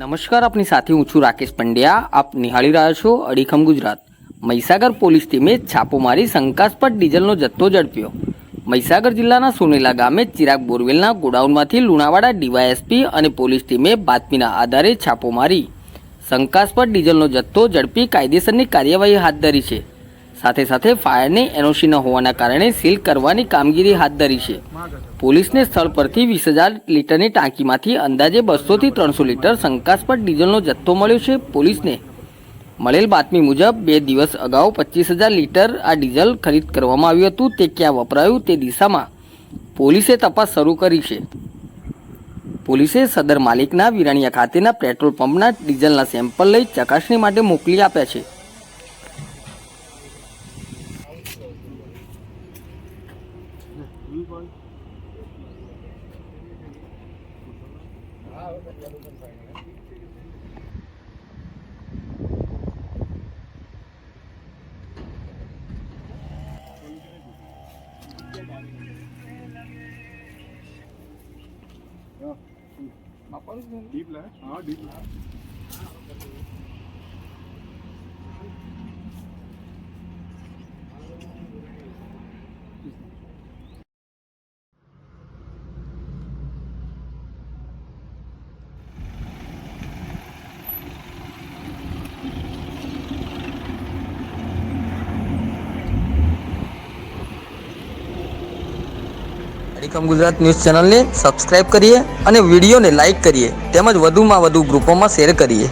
નમસ્કાર, આપની સાથે હું છું રાકેશ પંડ્યા. આપ નિહાળી રહ્યા છો અડીખમ ગુજરાત. મહીસાગર પોલીસ ટીમે છાપો મારી શંકાસ્પદ ડીઝલનો જથ્થો ઝડપ્યો. મહીસાગર જિલ્લાના સોનેલા ગામે ચિરાગ બોરવેલના ગોડાઉનમાંથી લુણાવાડા ડીવાયએસપી અને પોલીસ ટીમે બાતમીના આધારે છાપો મારી શંકાસ્પદ ડીઝલનો જથ્થો ઝડપી કાયદેસરની કાર્યવાહી હાથ ધરી છે. સાથે સાથે ફાયરને એનઓસી ન હોવાના કારણે સીલ કરવાની કામગીરી હાથ ધરી છે. પોલીસને સ્થળ પરથી 20,000 લીટરની ટાંકીમાંથી અંદાજે 200 થી 300 લીટર શંકાસ્પદ ડીઝલનો જથ્થો મળ્યો છે. પોલીસને મળેલ બાતમી મુજબ 2 દિવસ અગાઉ 25,000 લીટર આ ડીઝલ ખરીદ કરવામાં આવ્યું હતું. તે ક્યાં વપરાયું તે દિશામાં પોલીસે તપાસ શરૂ કરી છે. પોલીસે સદર માલિકના વિરાણીયા ખાતેના પેટ્રોલ પંપના ડીઝલના સેમ્પલ લઈ ચકાસણી માટે મોકલી આપ્યા છે. डीप ला हाँ डीप ला અડીખમ ગુજરાત ન્યૂઝ ચેનલને સબસ્ક્રાઇબ કરીએ અને વિડીયોને લાઇક કરીએ તેમજ વધુમાં વધુ ગ્રુપોમાં શેર કરીએ.